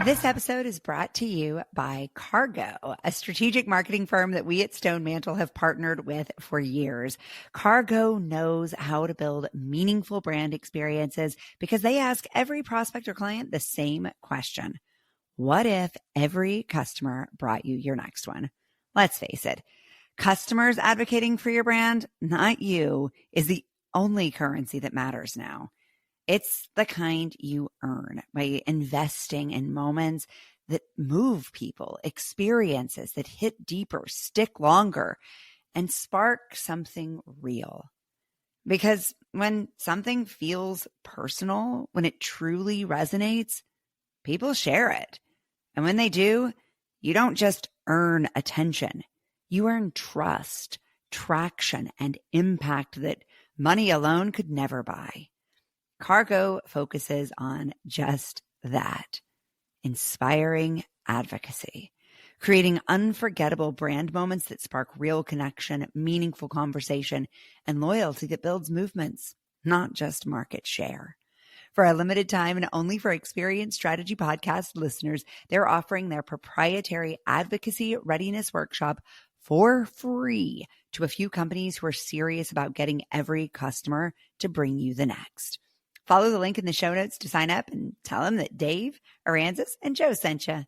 This episode is brought to you by Cargo, a strategic marketing firm that we at Stone Mantle have partnered with for years. Cargo knows how to build meaningful brand experiences because they ask every prospect or client the same question. What if every customer brought you your next one? Let's face it, customers advocating for your brand, not you, is the only currency that matters now. It's the kind you earn by investing in moments that move people, experiences that hit deeper, stick longer, and spark something real. Because when something feels personal, when it truly resonates, people share it. And when they do, you don't just earn attention, you earn trust, traction, and impact that money alone could never buy. Cargo focuses on just that, inspiring advocacy, creating unforgettable brand moments that spark real connection, meaningful conversation, and loyalty that builds movements, not just market share. For a limited time and only for Experience Strategy Podcast listeners, they're offering their proprietary advocacy readiness workshop for free to a few companies who are serious about getting every customer to bring you the next. Follow the link in the show notes to sign up and tell them that Dave, Aranzis, and Joe sent you.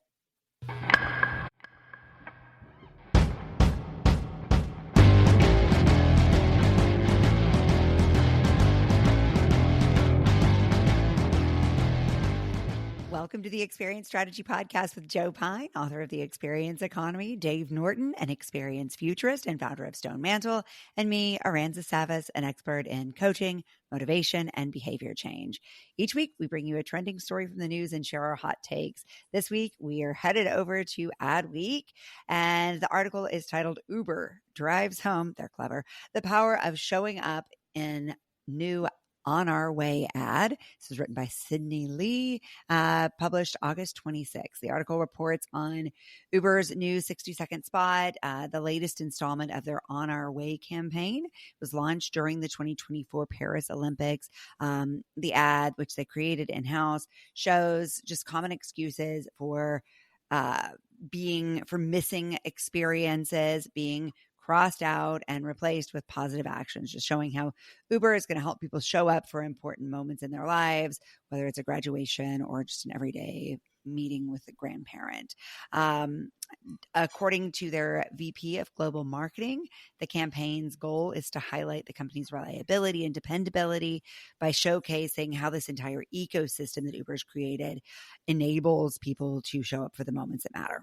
Welcome to the Experience Strategy Podcast with Joe Pine, author of The Experience Economy, Dave Norton, an experienced futurist and founder of Stone Mantle, and me, Aranza Savas, an expert in coaching, motivation, and behavior change. Each week, we bring you a trending story from the news and share our hot takes. This week, we are headed over to Ad Week, and the article is titled Uber Drives Home, they're clever, the power of showing up in new On Our Way ad. This is written by Sydney Lee, published August 26th. The article reports on Uber's new 60-second spot, the latest installment of their On Our Way campaign. It was launched during the 2024 Paris Olympics. The ad, which they created in-house, shows just common excuses for missing experiences, being crossed out and replaced with positive actions, just showing how Uber is going to help people show up for important moments in their lives, whether it's a graduation or just an everyday meeting with a grandparent. According to their VP of Global Marketing, the campaign's goal is to highlight the company's reliability and dependability by showcasing how this entire ecosystem that Uber's created enables people to show up for the moments that matter.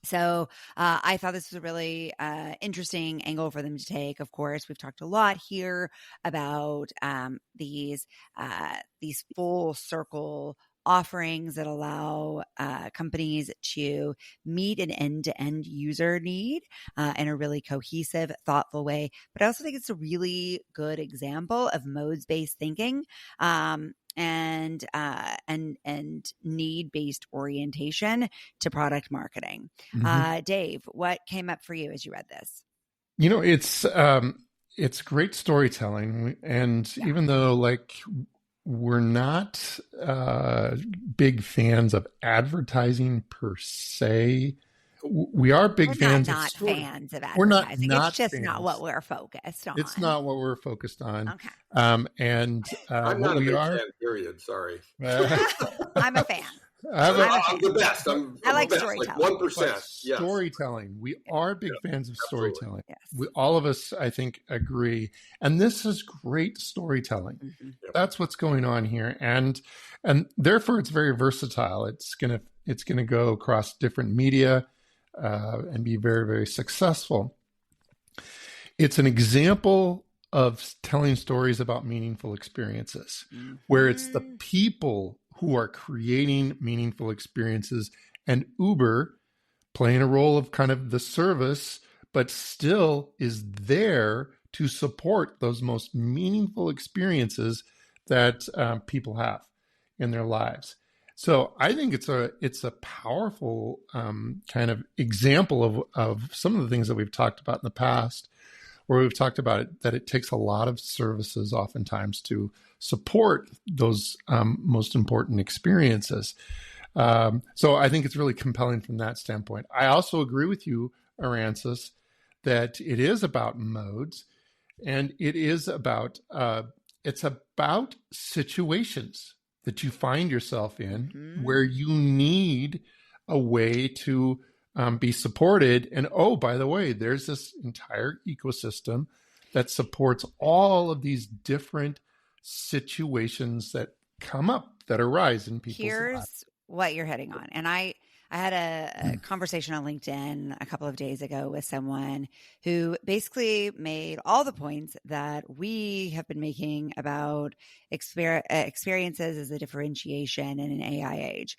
So I thought this was a really interesting angle for them to take. Of course, we've talked a lot here about these full circle offerings that allow companies to meet an end-to-end user need in a really cohesive, thoughtful way. But I also think it's a really good example of modes-based thinking. And need-based orientation to product marketing. Dave, what came up for you as you read this? You know, it's great storytelling, and even though we're not big fans of advertising per se, we are big fans of fans of advertising. We're not it's just fans. Not what we're focused on. It's not what we're focused on. Okay. I'm not a big fan, period. Sorry. I'm a fan. I'm the best. I like storytelling. Like 1%. Yes. Storytelling. We are big fans of storytelling. Yes. All of us, I think, agree. And this is great storytelling. Mm-hmm. Yep. That's what's going on here. And therefore it's very versatile. It's gonna go across different media and be very, very successful. It's an example of telling stories about meaningful experiences, where it's the people who are creating meaningful experiences and Uber playing a role of kind of the service, but still is there to support those most meaningful experiences that people have in their lives. So I think it's a powerful kind of example of some of the things that we've talked about in the past, where we've talked about it, that it takes a lot of services oftentimes to support those most important experiences. So I think it's really compelling from that standpoint. I also agree with you, Aransas, that it is about modes, and it is about it's about situations that you find yourself in where you need a way to be supported. And oh, by the way, there's this entire ecosystem that supports all of these different situations that come up, that arise in people's lives. Here's what you're hitting on. And I had a conversation on LinkedIn a couple of days ago with someone who basically made all the points that we have been making about experiences as a differentiation in an AI age.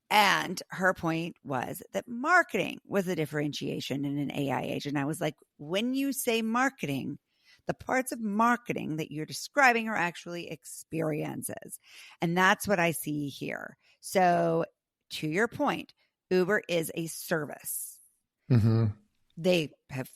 And her point was that marketing was a differentiation in an AI age. And I was like, when you say marketing, the parts of marketing that you're describing are actually experiences. And that's what I see here. So to your point, Uber is a service. Mm-hmm. They have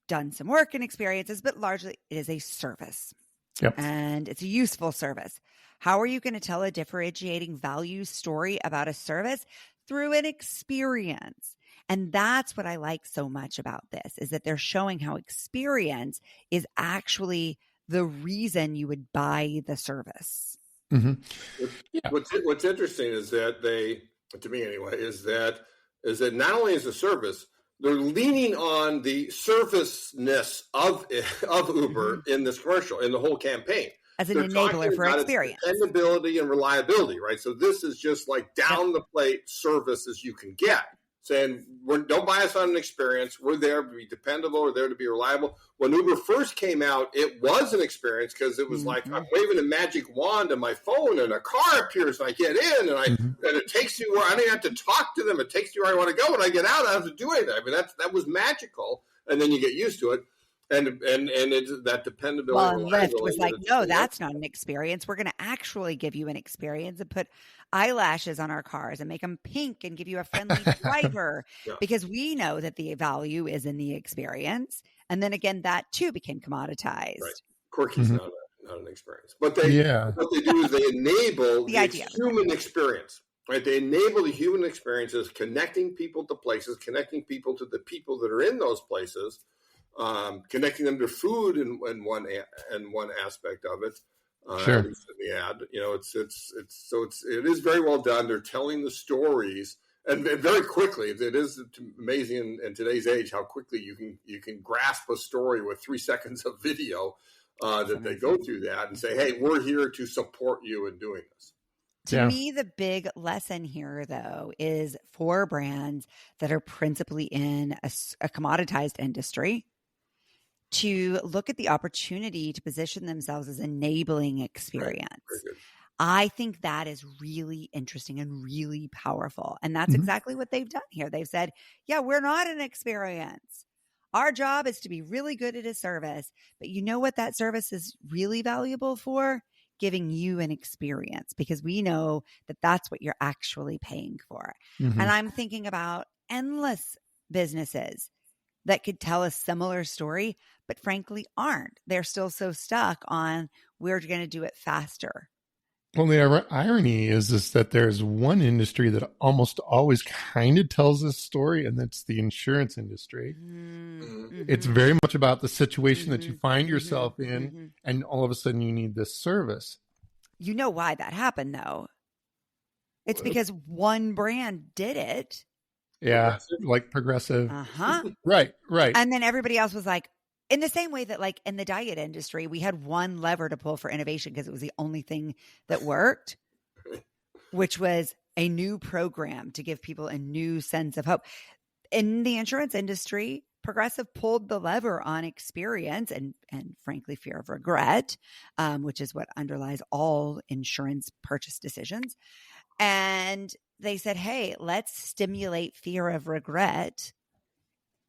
done some work in experiences, but largely it is a service. Yep. And it's a useful service. How are you going to tell a differentiating value story about a service? Through an experience. And that's what I like so much about this, is that they're showing how experience is actually the reason you would buy the service. Mm-hmm. Yeah. What's interesting is that they, to me anyway, is that not only is a service, they're leaning on the serviceness of Uber in this commercial, in the whole campagn. As an enabler for experience. Dependability and reliability, right? So this is just like down the plate service as you can get. Saying, don't buy us on an experience. We're there to be dependable. We're there to be reliable. When Uber first came out, it was an experience because it was like I'm waving a magic wand on my phone and a car appears and I get in and it takes you where I don't even have to talk to them. It takes you where I want to go. When I get out, I don't have to do anything. I mean, that was magical. And then you get used to it. And it's that dependability. Well, Lyft was like, no, that's not an experience. We're going to actually give you an experience and put eyelashes on our cars and make them pink and give you a friendly driver because we know that the value is in the experience. And then again, that too became commoditized. Right. Quirky's not an experience. But what they do is they enable the human experience. Right? They enable the human experiences, connecting people to places, connecting people to the people that are in those places. Connecting them to food in one aspect of it, sure. At least in the ad, it is very well done. They're telling the stories, and very quickly. It is amazing in today's age how quickly you can grasp a story with 3 seconds of video that they go through that and say, "Hey, we're here to support you in doing this." To me, the big lesson here, though, is for brands that are principally in a commoditized industry, to look at the opportunity to position themselves as enabling experience. Right. I think that is really interesting and really powerful. And that's exactly what they've done here. They've said, yeah, we're not an experience. Our job is to be really good at a service. But you know what that service is really valuable for? Giving you an experience, because we know that that's what you're actually paying for. And I'm thinking about endless businesses that could tell a similar story, but frankly aren't. They're still so stuck on, we're going to do it faster. Well, the irony is that there's one industry that almost always kind of tells this story, and that's the insurance industry. It's very much about the situation that you find yourself in, and all of a sudden you need this service. You know why that happened, though? It's because one brand did it. Yeah, like Progressive. Right. And then everybody else was like, in the same way that like in the diet industry, we had one lever to pull for innovation because it was the only thing that worked, which was a new program to give people a new sense of hope. In the insurance industry, Progressive pulled the lever on experience and frankly, fear of regret, which is what underlies all insurance purchase decisions. And they said, hey, let's stimulate fear of regret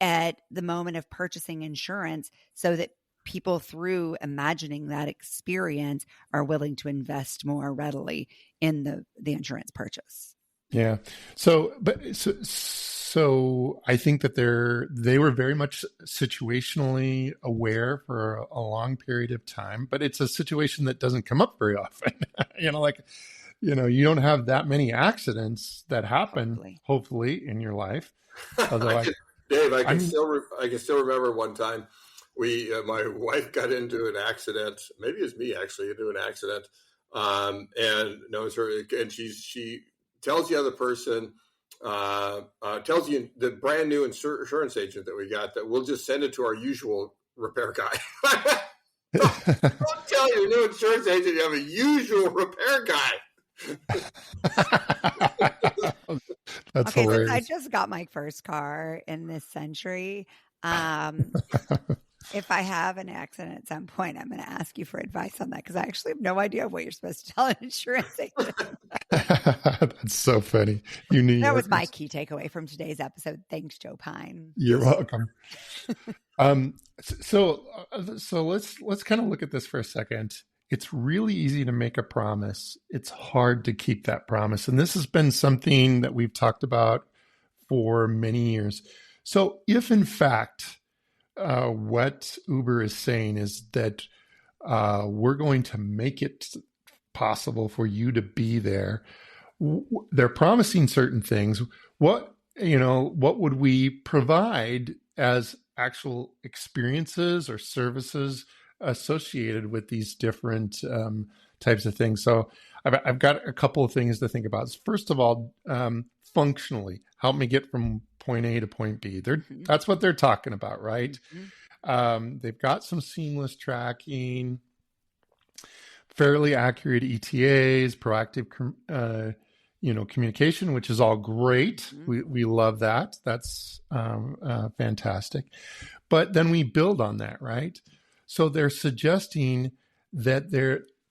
at the moment of purchasing insurance so that people, through imagining that experience, are willing to invest more readily in the insurance purchase. Yeah. So I think that they were very much situationally aware for a long period of time, but it's a situation that doesn't come up very often. you don't have that many accidents that happen, Hopefully, hopefully, in your life. Although Dave, I can still remember one time my wife got into an accident. Maybe it was me actually into an accident, and no, it was her. And she tells the other person, tells you the brand new insurance agent that we got that we'll just send it to our usual repair guy. Don't tell your new insurance agent you have a usual repair guy. That's okay, hilarious. since I just got my first car in this century, if I have an accident at some point, I'm going to ask you for advice on that because I actually have no idea what you're supposed to tell an insurance agent. That's so funny. That was my key takeaway from today's episode. Thanks, Joe Pine. You're welcome. So let's kind of look at this for a second. It's really easy to make a promise. It's hard to keep that promise. And this has been something that we've talked about for many years. So if in fact, what Uber is saying is that we're going to make it possible for you to be there, they're promising certain things. What would we provide as actual experiences or services associated with these different types of things? So I've got a couple of things to think about. First of all, functionally, help me get from point A to point B. That's what they're talking about, right? They've got some seamless tracking, fairly accurate ETAs, proactive communication, which is all great. We love that. That's fantastic. But then we build on that, right? So they're suggesting that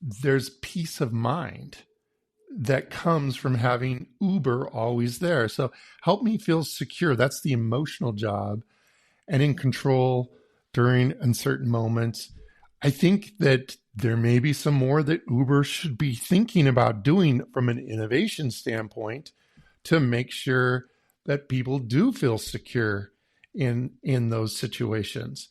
there's peace of mind that comes from having Uber always there. So help me feel secure. That's the emotional job, and in control during uncertain moments. I think that there may be some more that Uber should be thinking about doing from an innovation standpoint to make sure that people do feel secure in those situations.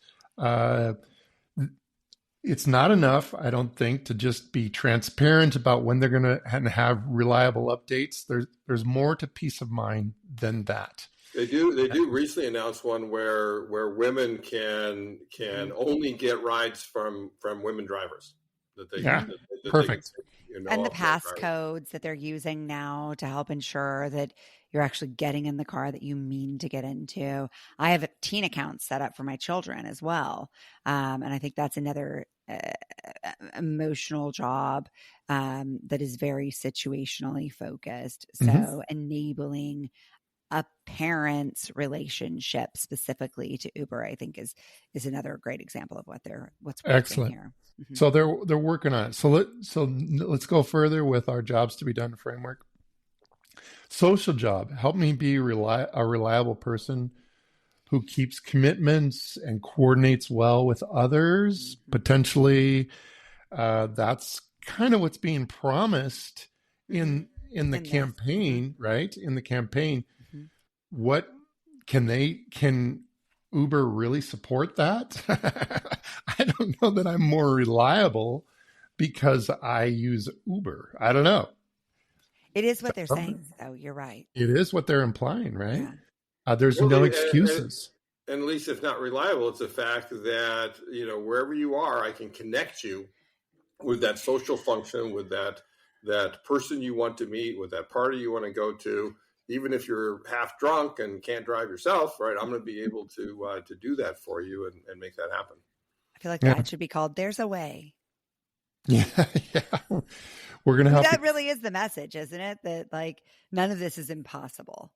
It's not enough, I don't think, to just be transparent about when they're going to have reliable updates. There's more to peace of mind than that. They do recently announce one where women can only get rides from women drivers. Perfect. And the passcodes that they're using now to help ensure that you're actually getting in the car that you mean to get into. I have teen accounts set up for my children as well. And I think that's another emotional job that is very situationally focused. So enabling a parent's relationship specifically to Uber, I think is another great example of what's working excellent here. So they're working on it. So let's go further with our jobs to be done framework. Social job, help me be a reliable person who keeps commitments and coordinates well with others. Potentially, that's kind of what's being promised in the campaign, right? In the campaign, what can Uber really support that? I don't know that I'm more reliable because I use Uber. I don't know. It is what they're saying, though. You're right. It is what they're implying, right? Yeah. There's no excuses. And at least if not reliable, it's the fact that, wherever you are, I can connect you with that social function, with that person you want to meet, with that party you want to go to. Even if you're half drunk and can't drive yourself, right? I'm going to be able to do that for you and make that happen. I feel like that should be called "There's a Way." Yeah. We're going to help. That really is the message, isn't it? That none of this is impossible.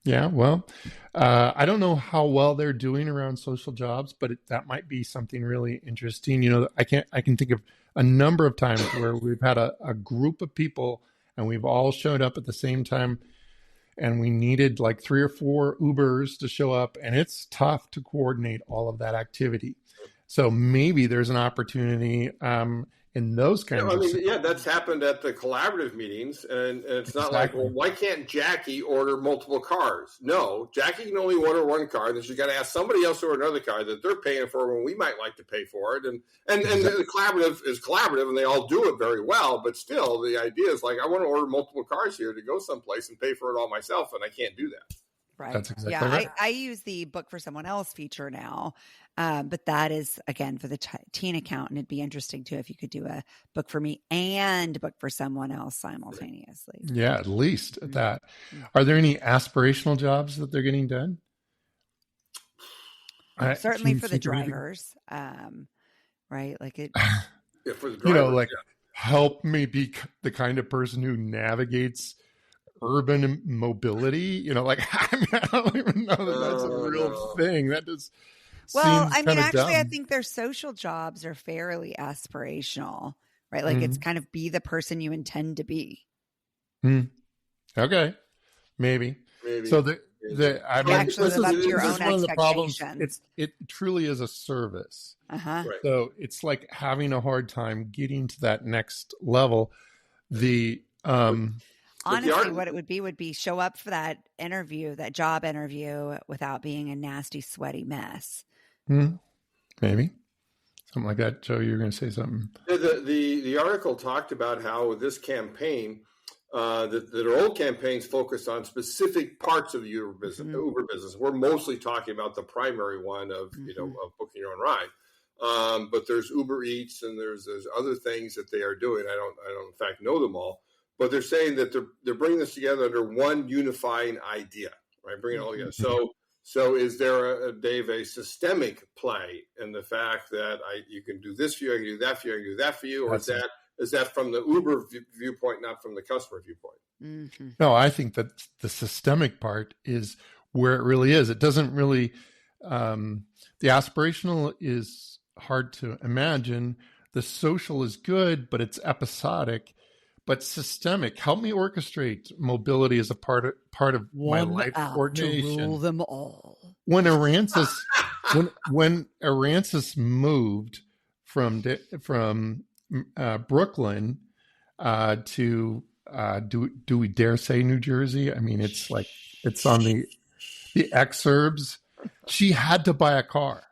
Yeah. Well, I don't know how well they're doing around social jobs, but that might be something really interesting. I can think of a number of times where we've had a group of people and we've all showed up at the same time, and we needed like 3 or 4 Ubers to show up, and it's tough to coordinate all of that activity. So maybe there's an opportunity in those kinds of situations. Yeah, that's happened at the collaborative meetings, and it's not like, well, why can't Jackie order multiple cars? No, Jackie can only order one car, and then she's got to ask somebody else to order another car that they're paying for when we might like to pay for it. And the collaborative is collaborative, and they all do it very well, but still, the idea is like, I want to order multiple cars here to go someplace and pay for it all myself, and I can't do that. Right. That's exactly right. I use the book for someone else feature now. But that is, again, for the teen account. And it'd be interesting, too, if you could do a book for me and book for someone else simultaneously. Yeah, at least that. Are there any aspirational jobs that they're getting done? Certainly for the drivers, right? Like it. Yeah, for the drivers, help me be the kind of person who navigates urban mobility. I don't even know that that's a real thing. That just actually, I think their social jobs are fairly aspirational, right? Like it's kind of be the person you intend to be. Okay, maybe. So this is your own one of the problems. expectations. It truly is a service. Right. So it's like having a hard time getting to that next level. Honestly, what it would be show up for that job interview, without being a nasty, sweaty mess. Maybe something like that. Joe, you were going to say something. The article talked about how this campaign, that their old campaigns focused on specific parts of the Uber business. We're mostly talking about the primary one of of booking your own ride. But there's Uber Eats and there's other things that they are doing. I don't in fact know them all. But they're saying that they're bringing this together under one unifying idea, right? Bringing it all together. So is there, Dave, a systemic play in the fact that you can do this for you, I can do that for you, I can do that for you, or is that from the Uber viewpoint, not from the customer viewpoint? No, I think that the systemic part is where it really is. It doesn't really. The aspirational is hard to imagine. The social is good, but it's episodic. But systemic, help me orchestrate mobility as a part of my life coordination. To rule them all. When Aransas moved from Brooklyn to do we dare say New Jersey? I mean, it's like it's on the exurbs. She had to buy a car.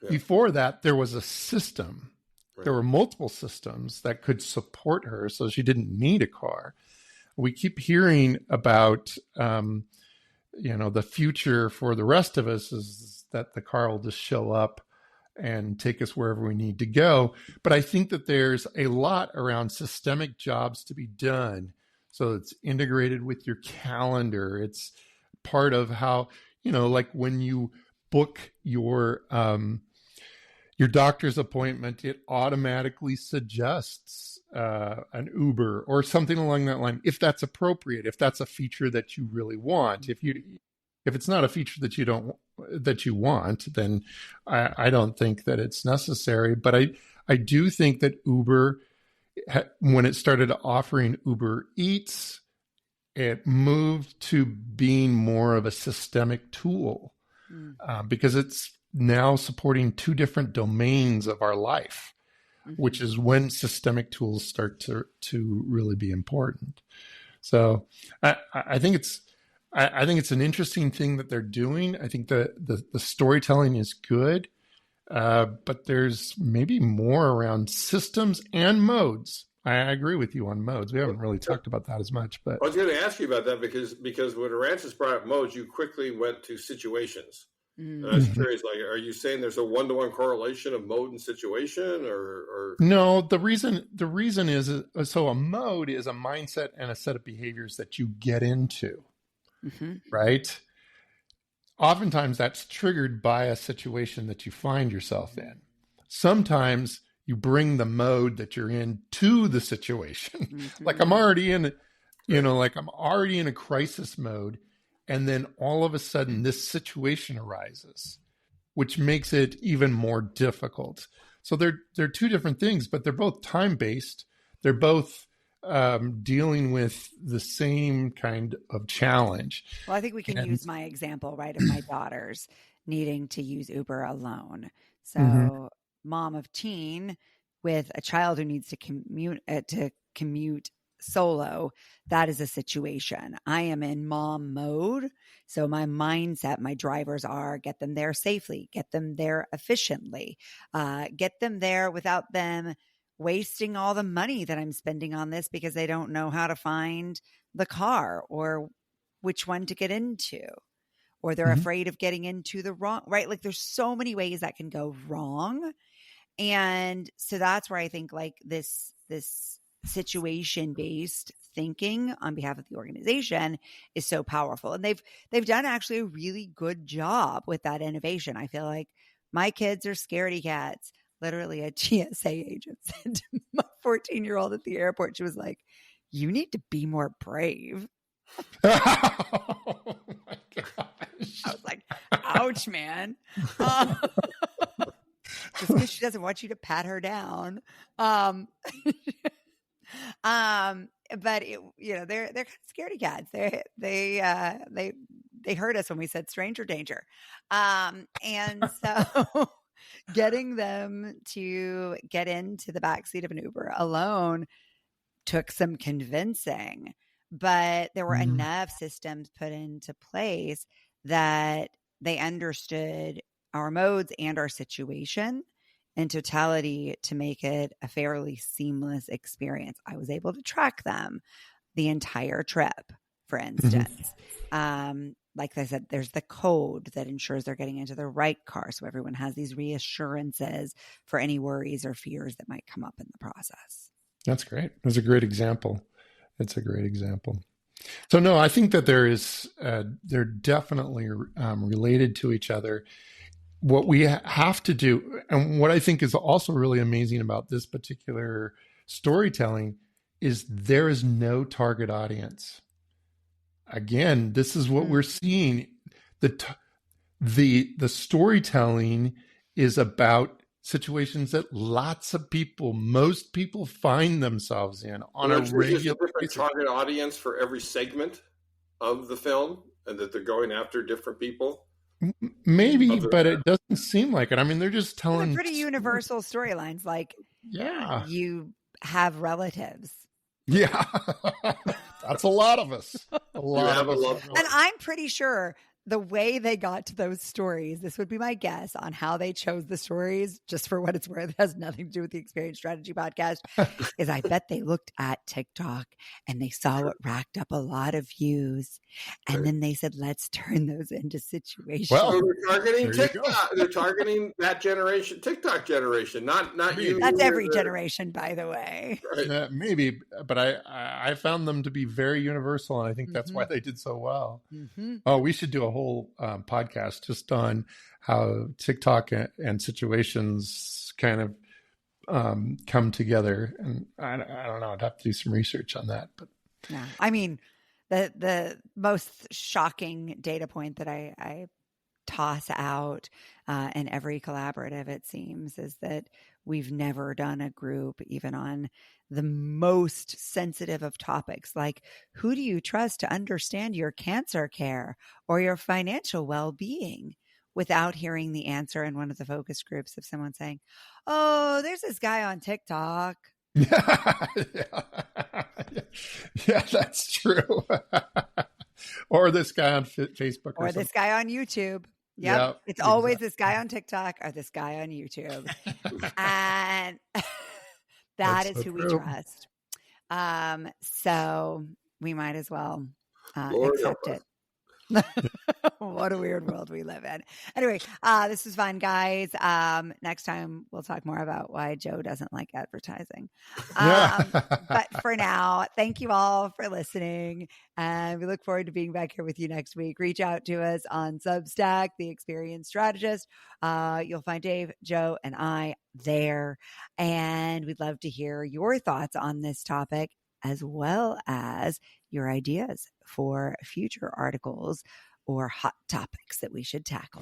Yeah. Before that, there was a system. There were multiple systems that could support her, so she didn't need a car. We keep hearing about, the future for the rest of us is that the car will just show up and take us wherever we need to go. But I think that there's a lot around systemic jobs to be done. So it's integrated with your calendar. It's part of how, like when you book your doctor's appointment, it automatically suggests an Uber or something along that line, if that's appropriate, if that's a feature that you really want. If it's not a feature that you want, then I don't think that it's necessary. But I do think that Uber, when it started offering Uber Eats, it moved to being more of a systemic tool because it's now supporting two different domains of our life, which is when systemic tools start to really be important. So I think it's an interesting thing that they're doing. I think the storytelling is good, but there's maybe more around systems and modes. I agree with you on modes. We haven't really talked about that as much, but I was going to ask you about that because when Aransas brought up modes, you quickly went to situations. And I was curious, are you saying there's a one-to-one correlation of mode and situation, or no? The reason is so a mode is a mindset and a set of behaviors that you get into, right? Oftentimes that's triggered by a situation that you find yourself in. Sometimes you bring the mode that you're in to the situation. Like I'm already in, I'm already in a crisis mode. And then all of a sudden this situation arises, which makes it even more difficult. So they're two different things, but they're both time-based. They're both dealing with the same kind of challenge. Well, I think we can use my example, right, of my daughters needing to use Uber alone. So mom of teen with a child who needs to commute solo, that is a situation. I am in mom mode. So my mindset, my drivers are get them there safely, get them there efficiently, get them there without them wasting all the money that I'm spending on this because they don't know how to find the car or which one to get into, or they're afraid of getting into the wrong, right? Like there's so many ways that can go wrong. And so that's where I think like this situation-based thinking on behalf of the organization is so powerful. And they've done actually a really good job with that innovation. I feel like my kids are scaredy cats. Literally a TSA agent said to my 14-year-old at the airport, she was like, you need to be more brave. Oh my gosh. I was like, ouch, man. Just because she doesn't want you to pat her down. But it, they're kind of scaredy cats. They heard us when we said stranger danger. And so getting them to get into the backseat of an Uber alone took some convincing, but there were enough systems put into place that they understood our modes and our situation in totality to make it a fairly seamless experience. I was able to track them the entire trip, for instance. Like I said, there's the code that ensures they're getting into the right car. So everyone has these reassurances for any worries or fears that might come up in the process. That's great. That's a great example. It's a great example. So no, I think that they're definitely related to each other. What we have to do, and what I think is also really amazing about this particular storytelling, is there is no target audience. Again, this is what we're seeing. The storytelling is about situations that most people find themselves in on a regular basis. Target audience for every segment of the film, and that they're going after different people. Maybe, but it doesn't seem like it. I mean, they're just telling pretty universal storylines. Like, you have relatives. Yeah, that's a lot of us. A lot of us. And I'm pretty sure the way they got to those stories, this would be my guess on how they chose the stories, just for what it's worth, it has nothing to do with the Experience Strategy podcast, is I bet they looked at TikTok and they saw what racked up a lot of views. And then they said, let's turn those into situations. Well, so they're targeting TikTok. They're targeting that generation, TikTok generation, not you. That's every generation, by the way. Right. Maybe, but I found them to be very universal, and I think that's why they did so well. Oh, we should do a whole podcast just on how TikTok and situations kind of come together. And I don't know, I'd have to do some research on that. But yeah, I mean, the most shocking data point that I toss out in every collaborative, it seems, is that we've never done a group even on the most sensitive of topics, like who do you trust to understand your cancer care or your financial well-being, without hearing the answer in one of the focus groups of someone saying, oh, there's this guy on TikTok. Yeah, that's true. Or this guy on Facebook. Or this guy on YouTube. Yep. It's always this guy on TikTok or this guy on YouTube. And that is who we trust. So we might as well accept it. What a weird world we live in. Anyway, this was fun, guys. Next time we'll talk more about why Joe doesn't like advertising. But for now, thank you all for listening. And we look forward to being back here with you next week. Reach out to us on Substack, The Experience Strategist. You'll find Dave, Joe, and I there. And we'd love to hear your thoughts on this topic, as well as your ideas for future articles or hot topics that we should tackle.